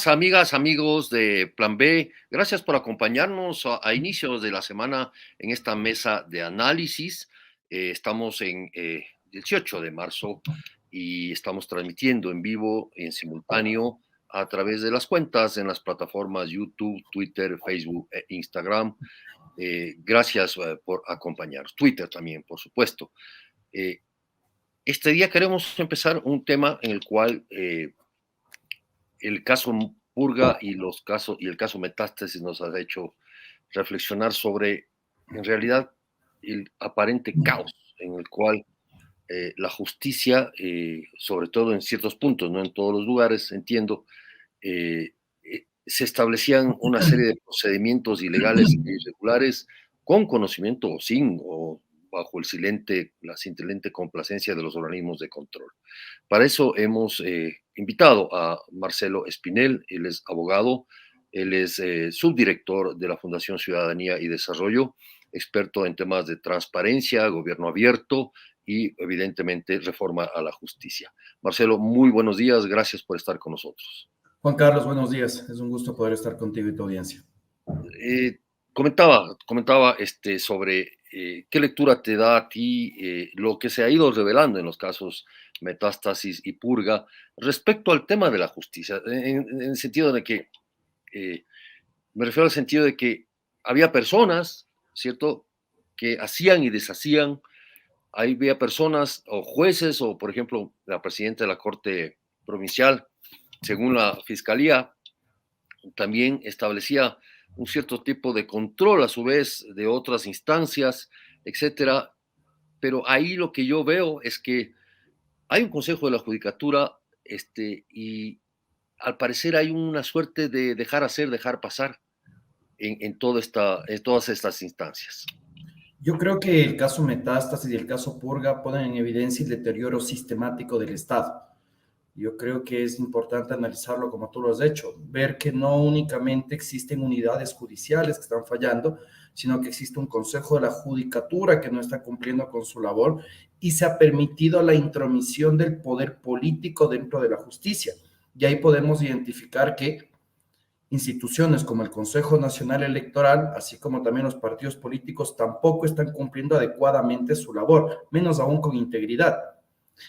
días, amigas, amigos de Plan B. Gracias por acompañarnos a inicios de la semana en esta mesa de análisis. Estamos en 18 de marzo y estamos transmitiendo en vivo, en simultáneo, a través de las cuentas en las plataformas YouTube, Twitter, Facebook e Instagram. Gracias por acompañarnos. Twitter también, por supuesto. Este día queremos empezar un tema en el cual el caso Purga y el caso Metástasis nos ha hecho reflexionar sobre, en realidad, el aparente caos en el cual la justicia, sobre todo en ciertos puntos, no en todos los lugares, entiendo, se establecían una serie de procedimientos ilegales e irregulares con conocimiento o sin, o bajo la silente complacencia de los organismos de control. Para eso hemos invitado a Marcelo Espinel. Él es abogado, él es subdirector de la Fundación Ciudadanía y Desarrollo, experto en temas de transparencia, gobierno abierto y evidentemente reforma a la justicia. Marcelo, muy buenos días, gracias por estar con nosotros. Juan Carlos, buenos días. Es un gusto poder estar contigo y tu audiencia. Comentaba sobre qué lectura te da a ti lo que se ha ido revelando en los casos Metástasis y Purga respecto al tema de la justicia, en el sentido de que, me refiero al sentido de que había personas, ¿cierto?, que hacían y deshacían. Había personas o jueces o, por ejemplo, la presidenta de la Corte Provincial, según la Fiscalía, también establecía un cierto tipo de control a su vez de otras instancias, etcétera. Pero ahí lo que yo veo es que hay un Consejo de la Judicatura y al parecer hay una suerte de dejar hacer, dejar pasar en todas estas instancias. Yo creo que el caso Metástasis y el caso Purga ponen en evidencia el deterioro sistemático del Estado. Yo creo que es importante analizarlo como tú lo has hecho, ver que no únicamente existen unidades judiciales que están fallando, sino que existe un Consejo de la Judicatura que no está cumpliendo con su labor y se ha permitido la intromisión del poder político dentro de la justicia. Y ahí podemos identificar que instituciones como el Consejo Nacional Electoral, así como también los partidos políticos, tampoco están cumpliendo adecuadamente su labor, menos aún con integridad.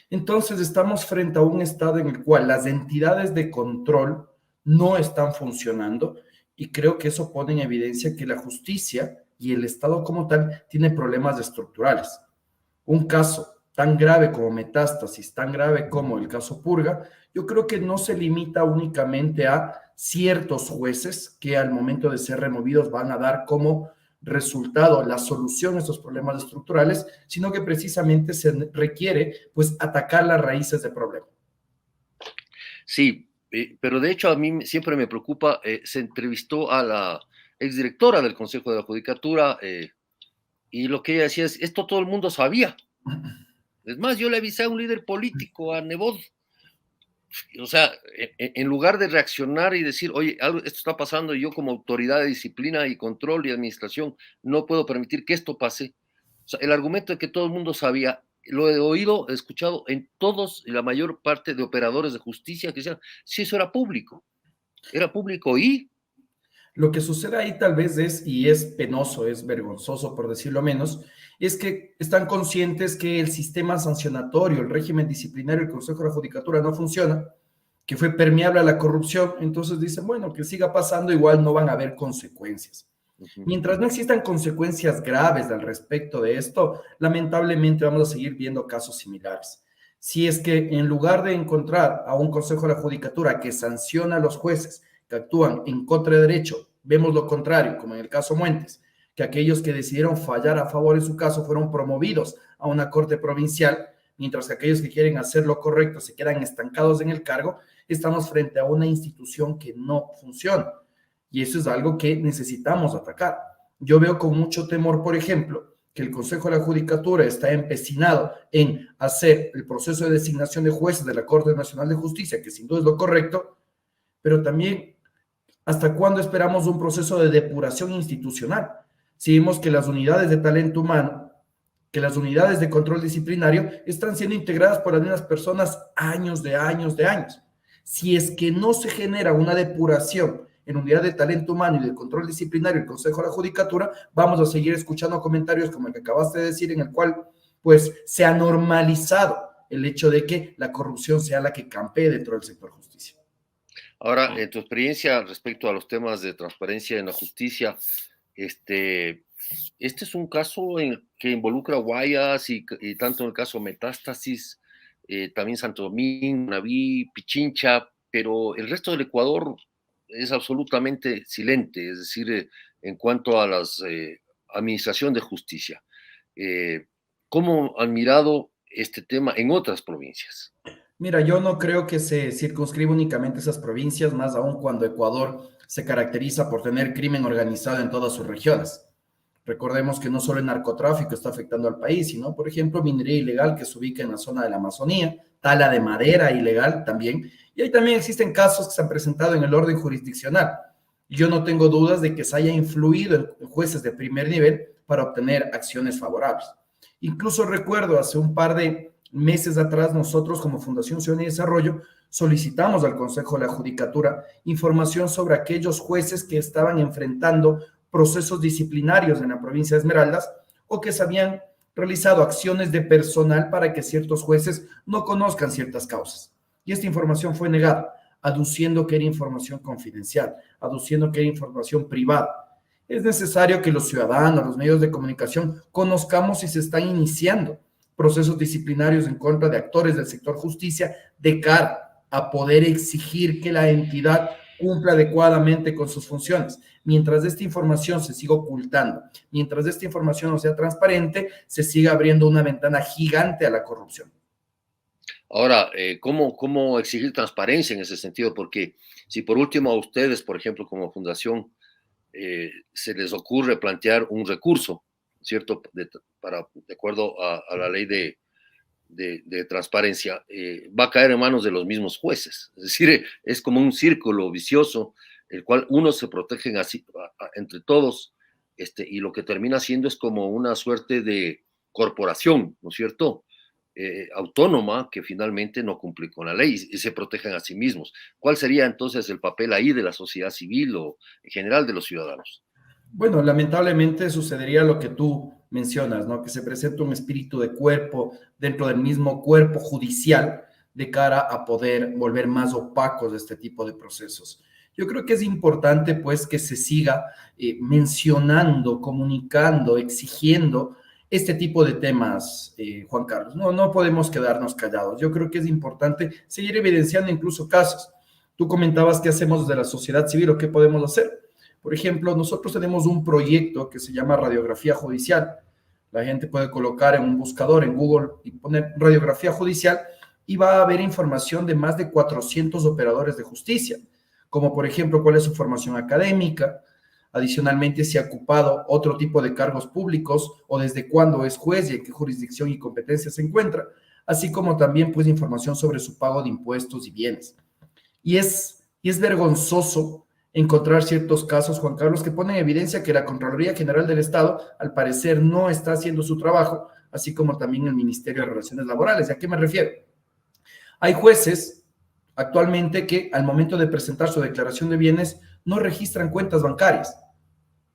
Entonces estamos frente a un estado en el cual las entidades de control no están funcionando y creo que eso pone en evidencia que la justicia y el Estado como tal tiene problemas estructurales. Un caso tan grave como Metástasis, tan grave como el caso Purga, yo creo que no se limita únicamente a ciertos jueces que al momento de ser removidos van a dar como resultado la solución a estos problemas estructurales, sino que precisamente se requiere pues atacar las raíces del problema. Sí, pero de hecho a mí siempre me preocupa, se entrevistó a la exdirectora del Consejo de la Judicatura y lo que ella decía es, esto todo el mundo sabía. Es más, yo le avisé a un líder político, a Nebot. O sea, en lugar de reaccionar y decir, oye, esto está pasando y yo como autoridad de disciplina y control y administración no puedo permitir que esto pase. O sea, el argumento de que todo el mundo sabía, lo he oído, he escuchado en todos y la mayor parte de operadores de justicia que decían, sí, eso era público y... Lo que sucede ahí tal vez es, y es penoso, es vergonzoso por decirlo menos, es que están conscientes que el sistema sancionatorio, el régimen disciplinario del Consejo de la Judicatura no funciona, que fue permeable a la corrupción, entonces dicen, bueno, que siga pasando, igual no van a haber consecuencias. Mientras no existan consecuencias graves al respecto de esto, lamentablemente vamos a seguir viendo casos similares. Si es que en lugar de encontrar a un Consejo de la Judicatura que sanciona a los jueces que actúan en contra de derecho, vemos lo contrario, como en el caso Muentes, que aquellos que decidieron fallar a favor en su caso fueron promovidos a una corte provincial, mientras que aquellos que quieren hacer lo correcto se quedan estancados en el cargo, estamos frente a una institución que no funciona. Y eso es algo que necesitamos atacar. Yo veo con mucho temor, por ejemplo, que el Consejo de la Judicatura está empecinado en hacer el proceso de designación de jueces de la Corte Nacional de Justicia, que sin duda es lo correcto, pero también hasta cuándo esperamos un proceso de depuración institucional. Si vemos que las unidades de talento humano, que las unidades de control disciplinario están siendo integradas por las mismas personas años de años. Si es que no se genera una depuración en unidad de talento humano y del control disciplinario del Consejo de la Judicatura, vamos a seguir escuchando comentarios como el que acabaste de decir, en el cual pues se ha normalizado el hecho de que la corrupción sea la que campee dentro del sector justicia. Ahora, en tu experiencia respecto a los temas de transparencia en la justicia, este es un caso que involucra Guayas y tanto en el caso Metástasis, también Santo Domingo, Naví, Pichincha, pero el resto del Ecuador es absolutamente silente, es decir, en cuanto a la administración de justicia. ¿Cómo han mirado este tema en otras provincias? Mira, yo no creo que se circunscriba únicamente a esas provincias, más aún cuando Ecuador se caracteriza por tener crimen organizado en todas sus regiones. Recordemos que no solo el narcotráfico está afectando al país, sino, por ejemplo, minería ilegal que se ubica en la zona de la Amazonía, tala de madera ilegal también, y ahí también existen casos que se han presentado en el orden jurisdiccional. Yo no tengo dudas de que se haya influido en jueces de primer nivel para obtener acciones favorables. Incluso recuerdo hace un par de meses atrás, nosotros como Fundación Ciudad y Desarrollo solicitamos al Consejo de la Judicatura información sobre aquellos jueces que estaban enfrentando procesos disciplinarios en la provincia de Esmeraldas o que se habían realizado acciones de personal para que ciertos jueces no conozcan ciertas causas. Y esta información fue negada, aduciendo que era información confidencial, aduciendo que era información privada. Es necesario que los ciudadanos, los medios de comunicación, conozcamos si se están iniciando procesos disciplinarios en contra de actores del sector justicia de cara a poder exigir que la entidad cumpla adecuadamente con sus funciones. Mientras esta información se siga ocultando, mientras esta información no sea transparente, se sigue abriendo una ventana gigante a la corrupción. Ahora, ¿cómo exigir transparencia en ese sentido? Porque si por último a ustedes, por ejemplo, como fundación, se les ocurre plantear un recurso, ¿cierto? De acuerdo a la ley de transparencia, va a caer en manos de los mismos jueces. Es decir, es como un círculo vicioso, el cual unos se protegen así, entre todos, y lo que termina siendo es como una suerte de corporación, ¿no es cierto? Autónoma que finalmente no cumple con la ley y se protegen a sí mismos. ¿Cuál sería entonces el papel ahí de la sociedad civil o en general de los ciudadanos? Bueno, lamentablemente sucedería lo que tú mencionas, ¿no? Que se presenta un espíritu de cuerpo dentro del mismo cuerpo judicial de cara a poder volver más opacos este tipo de procesos. Yo creo que es importante, pues, que se siga mencionando, comunicando, exigiendo este tipo de temas, Juan Carlos. No podemos quedarnos callados. Yo creo que es importante seguir evidenciando incluso casos. Tú comentabas qué hacemos desde la sociedad civil o qué podemos hacer. Por ejemplo, nosotros tenemos un proyecto que se llama Radiografía Judicial. La gente puede colocar en un buscador en Google y poner radiografía judicial y va a haber información de más de 400 operadores de justicia, como por ejemplo cuál es su formación académica, adicionalmente si ha ocupado otro tipo de cargos públicos o desde cuándo es juez y en qué jurisdicción y competencia se encuentra, así como también pues información sobre su pago de impuestos y bienes. Y es vergonzoso encontrar ciertos casos, Juan Carlos, que ponen en evidencia que la Contraloría General del Estado, al parecer, no está haciendo su trabajo, así como también el Ministerio de Relaciones Laborales. ¿A qué me refiero? Hay jueces actualmente que al momento de presentar su declaración de bienes no registran cuentas bancarias.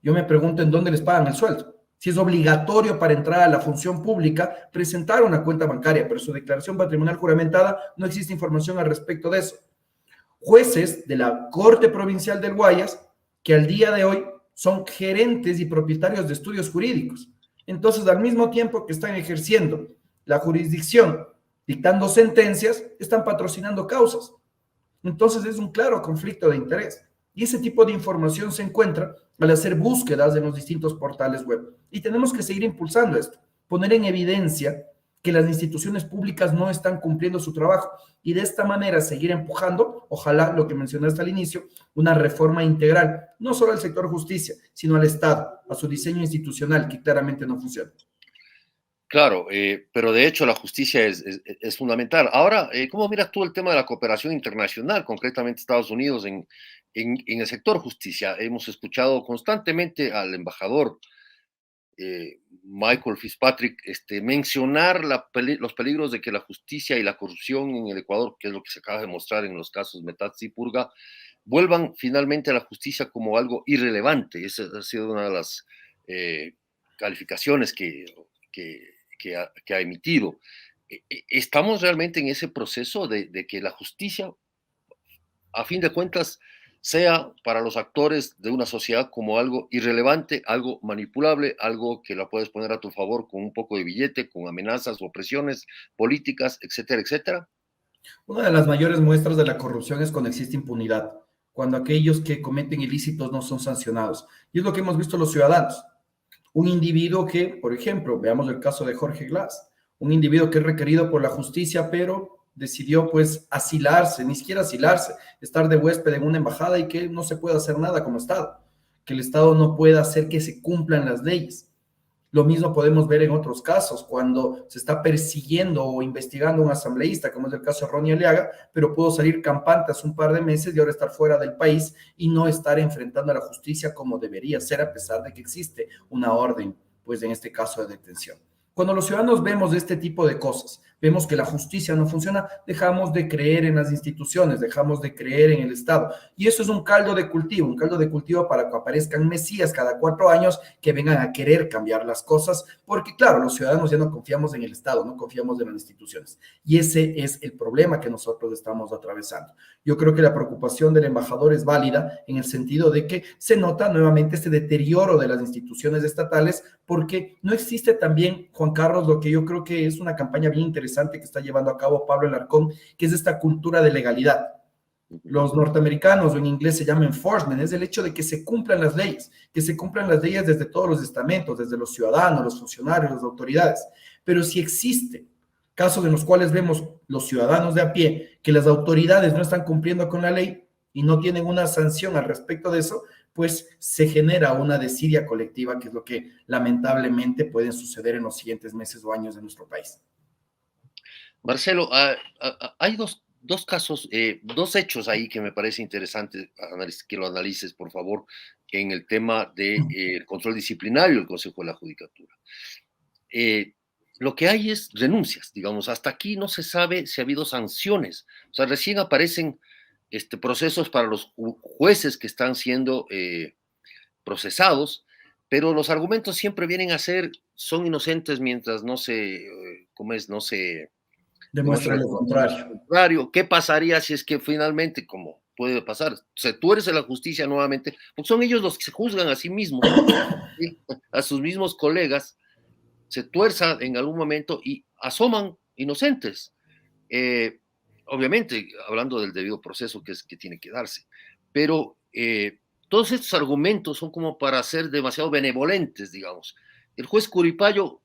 Yo me pregunto en dónde les pagan el sueldo. Si es obligatorio para entrar a la función pública presentar una cuenta bancaria, pero su declaración patrimonial juramentada no existe información al respecto de eso. Jueces de la Corte Provincial del Guayas que al día de hoy son gerentes y propietarios de estudios jurídicos. Entonces, al mismo tiempo que están ejerciendo la jurisdicción, dictando sentencias, están patrocinando causas. Entonces, es un claro conflicto de interés. Y ese tipo de información se encuentra al hacer búsquedas en los distintos portales web. Y tenemos que seguir impulsando esto, poner en evidencia que las instituciones públicas no están cumpliendo su trabajo y de esta manera seguir empujando, ojalá lo que mencionaste al inicio, una reforma integral, no solo al sector justicia, sino al Estado, a su diseño institucional que claramente no funciona. Claro, pero de hecho la justicia es fundamental. Ahora, ¿cómo miras tú el tema de la cooperación internacional, concretamente Estados Unidos, en el sector justicia? Hemos escuchado constantemente al embajador Michael Fitzpatrick, mencionar los peligros de que la justicia y la corrupción en el Ecuador, que es lo que se acaba de mostrar en los casos Metatzi y Purga, vuelvan finalmente a la justicia como algo irrelevante. Esa ha sido una de las calificaciones que ha emitido. ¿Estamos realmente en ese proceso de que la justicia, a fin de cuentas, sea para los actores de una sociedad como algo irrelevante, algo manipulable, algo que la puedes poner a tu favor con un poco de billete, con amenazas o presiones políticas, etcétera, etcétera? Una de las mayores muestras de la corrupción es cuando existe impunidad, cuando aquellos que cometen ilícitos no son sancionados. Y es lo que hemos visto los ciudadanos. Un individuo que, por ejemplo, veamos el caso de Jorge Glass, un individuo que es requerido por la justicia, pero decidió pues asilarse, ni siquiera asilarse, estar de huésped en una embajada y que no se puede hacer nada como Estado, que el Estado no pueda hacer que se cumplan las leyes. Lo mismo podemos ver en otros casos, cuando se está persiguiendo o investigando a un asambleísta, como es el caso de Ronnie Aliaga, pero pudo salir campante hace un par de meses y ahora estar fuera del país y no estar enfrentando a la justicia como debería ser, a pesar de que existe una orden, pues en este caso de detención. Cuando los ciudadanos vemos este tipo de cosas, vemos que la justicia no funciona, dejamos de creer en las instituciones, dejamos de creer en el Estado. Y eso es un caldo de cultivo para que aparezcan mesías cada 4 años que vengan a querer cambiar las cosas, porque claro, los ciudadanos ya no confiamos en el Estado, no confiamos en las instituciones. Y ese es el problema que nosotros estamos atravesando. Yo creo que la preocupación del embajador es válida en el sentido de que se nota nuevamente este deterioro de las instituciones estatales, porque no existe también, Juan Carlos, lo que yo creo que es una campaña bien interesante que está llevando a cabo Pablo Alarcón, que es esta cultura de legalidad. Los norteamericanos, o en inglés se llama enforcement, es el hecho de que se cumplan las leyes, que se cumplan las leyes desde todos los estamentos, desde los ciudadanos, los funcionarios, las autoridades. Pero si existe casos en los cuales vemos los ciudadanos de a pie que las autoridades no están cumpliendo con la ley y no tienen una sanción al respecto de eso, pues se genera una desidia colectiva, que es lo que lamentablemente puede suceder en los siguientes meses o años en nuestro país. Marcelo, hay dos casos, dos hechos ahí que me parece interesante que lo analices, por favor, en el tema del control disciplinario del Consejo de la Judicatura. Lo que hay es renuncias, digamos, hasta aquí no se sabe si ha habido sanciones, o sea, recién aparecen procesos para los jueces que están siendo procesados, pero los argumentos siempre vienen a ser, son inocentes mientras no se, no se demuestra lo contrario. ¿Qué pasaría si es que finalmente, como puede pasar, se tuerce la justicia nuevamente? Porque son ellos los que se juzgan a sí mismos, ¿sí? A sus mismos colegas, se tuerza en algún momento y asoman inocentes. Obviamente, hablando del debido proceso que tiene que darse, pero todos estos argumentos son como para ser demasiado benevolentes, digamos. El juez Curipayo,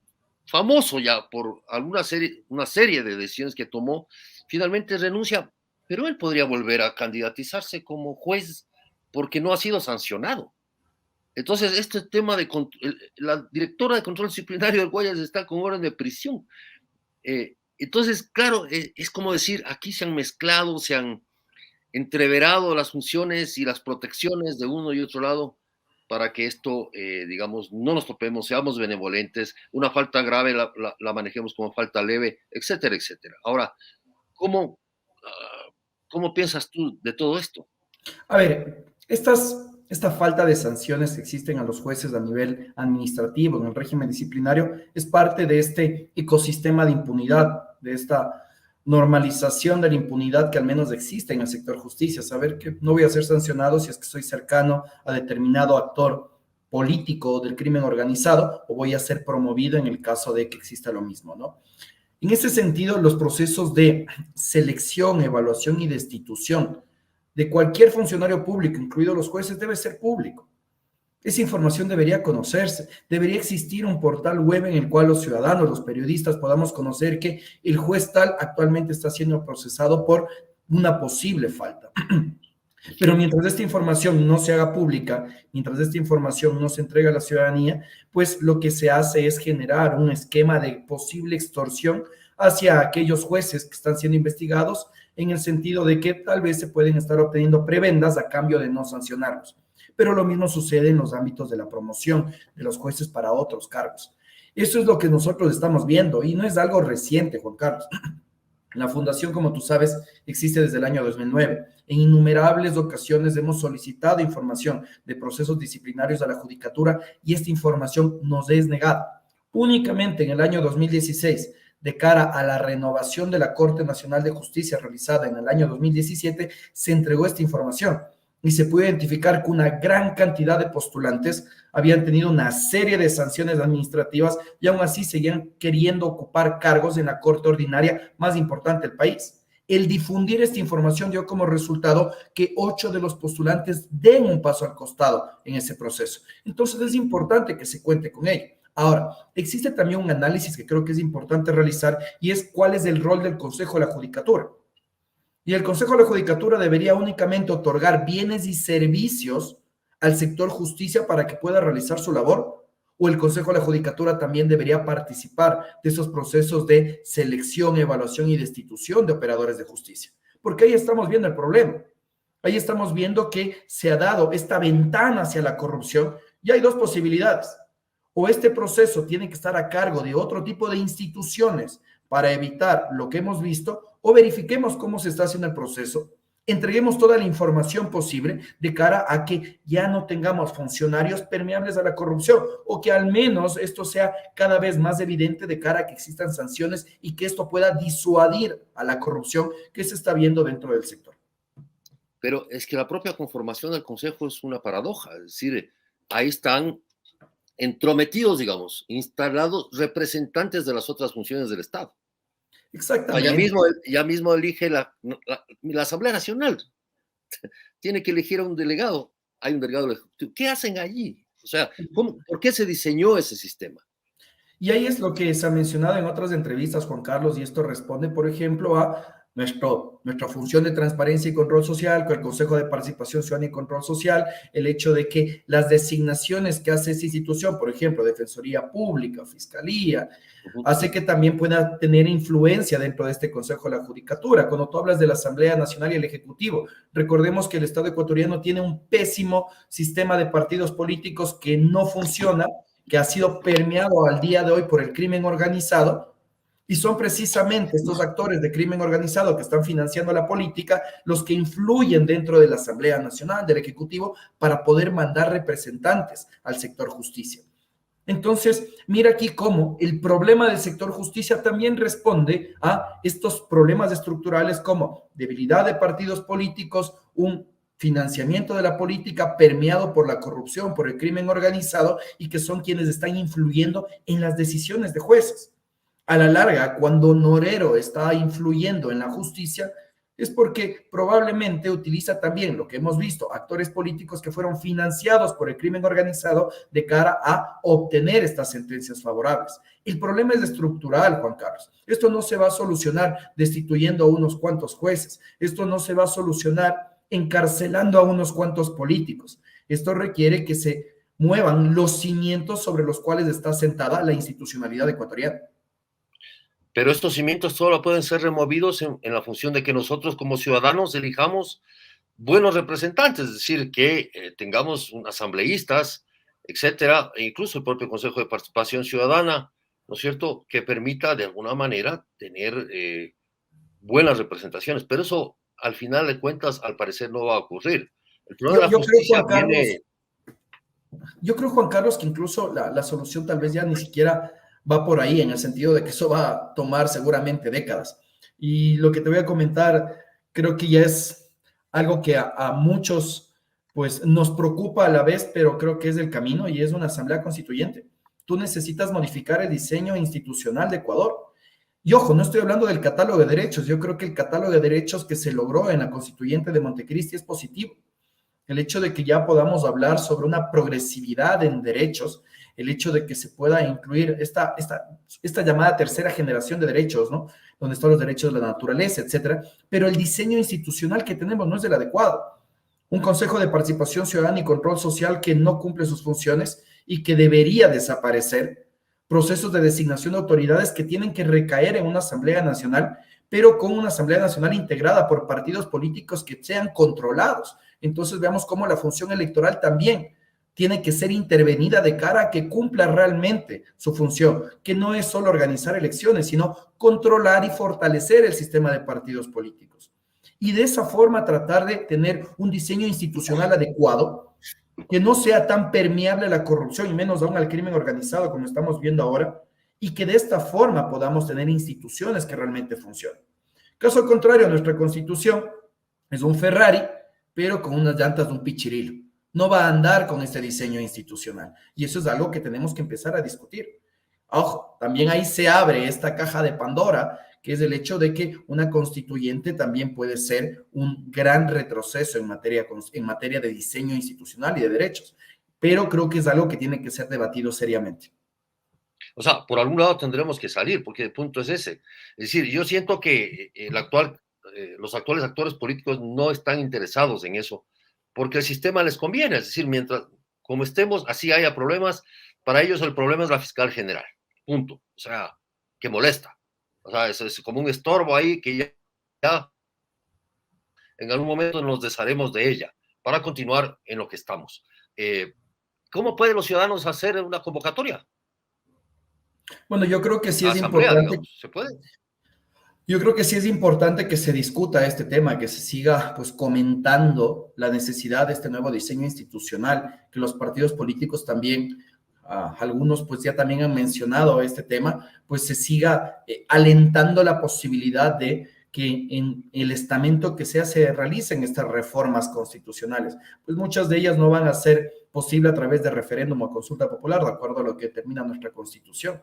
famoso ya por una serie de decisiones que tomó, finalmente renuncia, pero él podría volver a candidatizarse como juez porque no ha sido sancionado. Entonces, este tema de la directora de control disciplinario del Guayas está con orden de prisión. Entonces, claro, es como decir, aquí se han mezclado, se han entreverado las funciones y las protecciones de uno y otro lado para que esto, digamos, no nos topemos, seamos benevolentes, una falta grave la manejemos como falta leve, etcétera, etcétera. Ahora, ¿cómo, ¿cómo piensas tú de todo esto? A ver, esta falta de sanciones que existen a los jueces a nivel administrativo, en el régimen disciplinario, es parte de este ecosistema de impunidad, de esta normalización de la impunidad que al menos existe en el sector justicia. Saber que no voy a ser sancionado si es que soy cercano a determinado actor político del crimen organizado, o voy a ser promovido en el caso de que exista lo mismo, ¿no? En ese sentido, los procesos de selección, evaluación y destitución de cualquier funcionario público, incluidos los jueces, debe ser público. Esa información debería conocerse, debería existir un portal web en el cual los ciudadanos, los periodistas podamos conocer que el juez tal actualmente está siendo procesado por una posible falta. Pero mientras esta información no se haga pública, mientras esta información no se entregue a la ciudadanía, pues lo que se hace es generar un esquema de posible extorsión hacia aquellos jueces que están siendo investigados, en el sentido de que tal vez se pueden estar obteniendo prebendas a cambio de no sancionarlos. Pero lo mismo sucede en los ámbitos de la promoción de los jueces para otros cargos. Eso es lo que nosotros estamos viendo y no es algo reciente, Juan Carlos. La fundación, como tú sabes, existe desde el año 2009. En innumerables ocasiones hemos solicitado información de procesos disciplinarios a la judicatura y esta información nos es negada. Únicamente en el año 2016, de cara a la renovación de la Corte Nacional de Justicia realizada en el año 2017, se entregó esta información y se pudo identificar que una gran cantidad de postulantes habían tenido una serie de sanciones administrativas y aún así seguían queriendo ocupar cargos en la Corte Ordinaria más importante del país. El difundir esta información dio como resultado que 8 de los postulantes den un paso al costado en ese proceso. Entonces es importante que se cuente con ello. Ahora, existe también un análisis que creo que es importante realizar y es cuál es el rol del Consejo de la Judicatura. Y el Consejo de la Judicatura debería únicamente otorgar bienes y servicios al sector justicia para que pueda realizar su labor, o el Consejo de la Judicatura también debería participar de esos procesos de selección, evaluación y destitución de operadores de justicia. Porque ahí estamos viendo el problema. Ahí estamos viendo que se ha dado esta ventana hacia la corrupción y hay dos posibilidades. O este proceso tiene que estar a cargo de otro tipo de instituciones para evitar lo que hemos visto, o verifiquemos cómo se está haciendo el proceso, entreguemos toda la información posible de cara a que ya no tengamos funcionarios permeables a la corrupción, o que al menos esto sea cada vez más evidente de cara a que existan sanciones y que esto pueda disuadir a la corrupción que se está viendo dentro del sector. Pero es que la propia conformación del Consejo es una paradoja, es decir, ahí están entrometidos, digamos, instalados representantes de las otras funciones del Estado. Exactamente. Ya mismo elige la Asamblea Nacional. Tiene que elegir a un delegado. Hay un delegado ejecutivo. ¿Qué hacen allí? O sea, ¿por qué se diseñó ese sistema? Y ahí es lo que se ha mencionado en otras entrevistas, Juan Carlos, y esto responde, por ejemplo, a nuestra función de transparencia y control social, con el Consejo de Participación Ciudadana y Control Social, el hecho de que las designaciones que hace esa institución, por ejemplo, Defensoría Pública, Fiscalía, hace que también pueda tener influencia dentro de este Consejo de la Judicatura. Cuando tú hablas de la Asamblea Nacional y el Ejecutivo, recordemos que el Estado ecuatoriano tiene un pésimo sistema de partidos políticos que no funciona, que ha sido permeado al día de hoy por el crimen organizado, y son precisamente estos actores de crimen organizado que están financiando la política los que influyen dentro de la Asamblea Nacional, del Ejecutivo, para poder mandar representantes al sector justicia. Entonces, mira aquí cómo el problema del sector justicia también responde a estos problemas estructurales como debilidad de partidos políticos, un financiamiento de la política permeado por la corrupción, por el crimen organizado, y que son quienes están influyendo en las decisiones de jueces. A la larga, cuando Norero está influyendo en la justicia, es porque probablemente utiliza también lo que hemos visto, actores políticos que fueron financiados por el crimen organizado de cara a obtener estas sentencias favorables. El problema es estructural, Juan Carlos. Esto no se va a solucionar destituyendo a unos cuantos jueces. Esto no se va a solucionar encarcelando a unos cuantos políticos. Esto requiere que se muevan los cimientos sobre los cuales está sentada la institucionalidad ecuatoriana. Pero estos cimientos solo pueden ser removidos en la función de que nosotros como ciudadanos elijamos buenos representantes, es decir, que tengamos asambleístas, etcétera, e incluso el propio Consejo de Participación Ciudadana, ¿no es cierto?, que permita de alguna manera tener buenas representaciones, pero eso al final de cuentas al parecer no va a ocurrir. El problema de la justicia viene... Yo creo, Juan Carlos, que incluso la solución tal vez ya ni siquiera va por ahí, en el sentido de que eso va a tomar seguramente décadas. Y lo que te voy a comentar, creo que ya es algo que a muchos pues nos preocupa a la vez, pero creo que es el camino y es una asamblea constituyente. Tú necesitas modificar el diseño institucional de Ecuador. Y ojo, no estoy hablando del catálogo de derechos. Yo creo que el catálogo de derechos que se logró en la constituyente de Montecristi es positivo. El hecho de que ya podamos hablar sobre una progresividad en derechos, el hecho de que se pueda incluir esta llamada tercera generación de derechos, ¿no? Donde están los derechos de la naturaleza, etcétera, pero el diseño institucional que tenemos no es el adecuado. Un Consejo de Participación Ciudadana y Control Social que no cumple sus funciones y que debería desaparecer, procesos de designación de autoridades que tienen que recaer en una Asamblea Nacional, pero con una Asamblea Nacional integrada por partidos políticos que sean controlados Entonces veamos cómo la función electoral también tiene que ser intervenida de cara a que cumpla realmente su función, que no es solo organizar elecciones, sino controlar y fortalecer el sistema de partidos políticos. Y de esa forma tratar de tener un diseño institucional adecuado, que no sea tan permeable a la corrupción y menos aún al crimen organizado como estamos viendo ahora, y que de esta forma podamos tener instituciones que realmente funcionen. Caso contrario, nuestra constitución es un Ferrari, pero con unas llantas de un pichirilo. No va a andar con este diseño institucional. Y eso es algo que tenemos que empezar a discutir. Ojo, también ahí se abre esta caja de Pandora, que es el hecho de que una constituyente también puede ser un gran retroceso en materia de diseño institucional y de derechos. Pero creo que es algo que tiene que ser debatido seriamente. O sea, por algún lado tendremos que salir, porque el punto es ese. Es decir, yo siento que los actuales actores políticos no están interesados en eso, porque el sistema les conviene. Es decir, mientras como estemos, así haya problemas, para ellos el problema es la fiscal general. Punto. O sea, que molesta. O sea, es como un estorbo ahí que ya en algún momento nos desharemos de ella para continuar en lo que estamos. ¿Cómo pueden los ciudadanos hacer una convocatoria? Bueno, yo creo que sí A es asamblea, importante. digamos, ¿se puede? Yo creo que sí es importante que se discuta este tema, que se siga pues comentando la necesidad de este nuevo diseño institucional, que los partidos políticos también, algunos pues ya también han mencionado este tema, pues se siga alentando la posibilidad de que en el estamento que sea se realicen estas reformas constitucionales. Pues muchas de ellas no van a ser posible a través de referéndum o consulta popular, de acuerdo a lo que determina nuestra Constitución.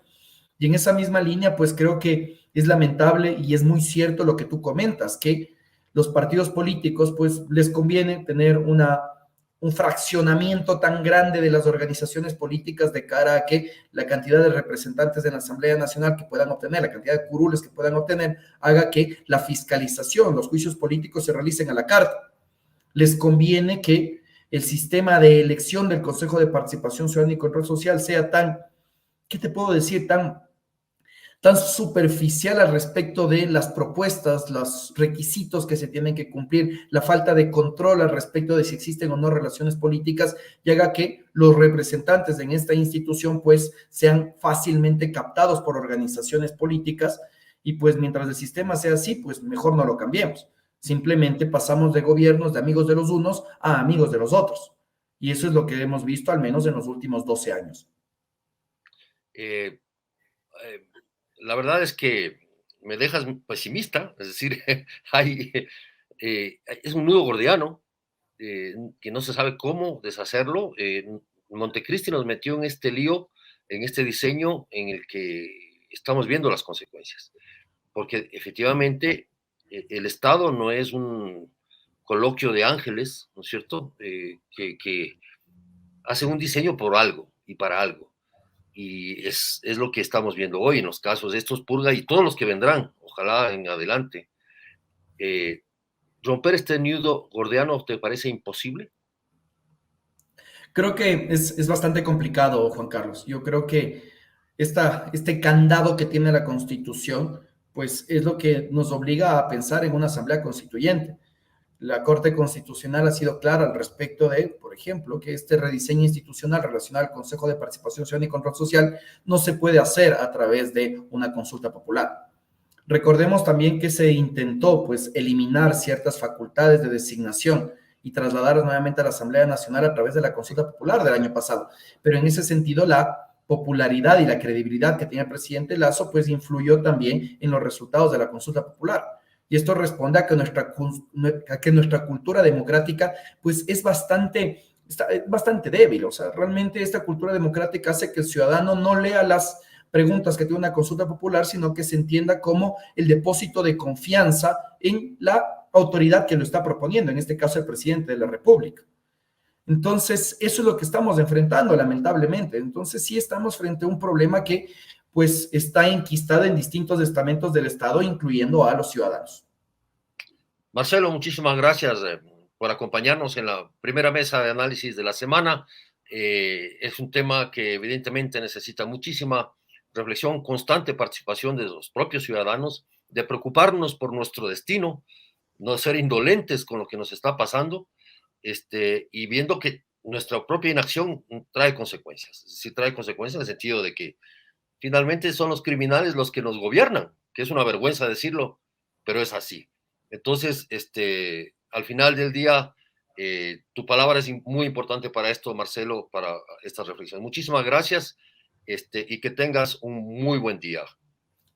Y en esa misma línea, pues creo que es lamentable y es muy cierto lo que tú comentas, que los partidos políticos, pues les conviene tener un fraccionamiento tan grande de las organizaciones políticas de cara a que la cantidad de representantes de la Asamblea Nacional que puedan obtener, la cantidad de curules que puedan obtener, haga que la fiscalización, los juicios políticos se realicen a la carta. Les conviene que el sistema de elección del Consejo de Participación Ciudadana y Control Social sea tan, ¿qué te puedo decir? Tan superficial al respecto de las propuestas, los requisitos que se tienen que cumplir, la falta de control al respecto de si existen o no relaciones políticas, y haga que los representantes en esta institución pues sean fácilmente captados por organizaciones políticas, y pues mientras el sistema sea así, pues mejor no lo cambiemos. Simplemente pasamos de gobiernos de amigos de los unos a amigos de los otros. Y eso es lo que hemos visto al menos en los últimos 12 años. Eh, eh, la verdad es que me dejas pesimista, es decir, hay, es un nudo gordiano que no se sabe cómo deshacerlo. Montecristi nos metió en este lío, en este diseño en el que estamos viendo las consecuencias, porque efectivamente el Estado no es un coloquio de ángeles, ¿no es cierto? Que hace un diseño por algo y para algo. Y es lo que estamos viendo hoy en los casos de estos purga y todos los que vendrán, ojalá en adelante. ¿Romper este nudo gordiano te parece imposible? Creo que es bastante complicado, Juan Carlos. Yo creo que este candado que tiene la Constitución, pues es lo que nos obliga a pensar en una asamblea constituyente. La Corte Constitucional ha sido clara al respecto de, por ejemplo, que este rediseño institucional relacionado al Consejo de Participación Ciudadana y Control Social no se puede hacer a través de una consulta popular. Recordemos también que se intentó, pues, eliminar ciertas facultades de designación y trasladarlas nuevamente a la Asamblea Nacional a través de la consulta popular del año pasado. Pero en ese sentido, la popularidad y la credibilidad que tenía el presidente Lazo, pues influyó también en los resultados de la consulta popular. Y esto responde a que nuestra cultura democrática, pues es bastante débil. O sea, realmente esta cultura democrática hace que el ciudadano no lea las preguntas que tiene una consulta popular, sino que se entienda como el depósito de confianza en la autoridad que lo está proponiendo, en este caso el presidente de la República. Entonces, eso es lo que estamos enfrentando, lamentablemente. Entonces, sí estamos frente a un problema que, pues, está enquistado en distintos estamentos del Estado, incluyendo a los ciudadanos. Marcelo, muchísimas gracias por acompañarnos en la primera mesa de análisis de la semana. Es un tema que evidentemente necesita muchísima reflexión, constante participación de los propios ciudadanos, de preocuparnos por nuestro destino, no ser indolentes con lo que nos está pasando y viendo que nuestra propia inacción trae consecuencias. Sí trae consecuencias en el sentido de que finalmente son los criminales los que nos gobiernan, que es una vergüenza decirlo, pero es así. Entonces, al final del día, tu palabra es muy importante para esto, Marcelo, para esta reflexión. Muchísimas gracias, y que tengas un muy buen día.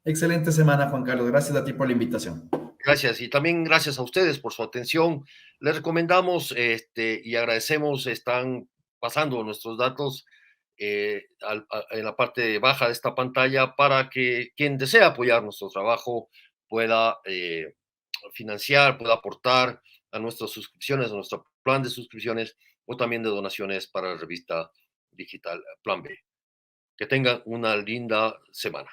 Excelente semana, Juan Carlos. Gracias a ti por la invitación. Gracias, y también gracias a ustedes por su atención. Les recomendamos, y agradecemos, están pasando nuestros datos en la parte baja de esta pantalla para que quien desea apoyar nuestro trabajo pueda financiar, pueda aportar a nuestras suscripciones, a nuestro plan de suscripciones o también de donaciones para la revista digital Plan B. Que tengan una linda semana.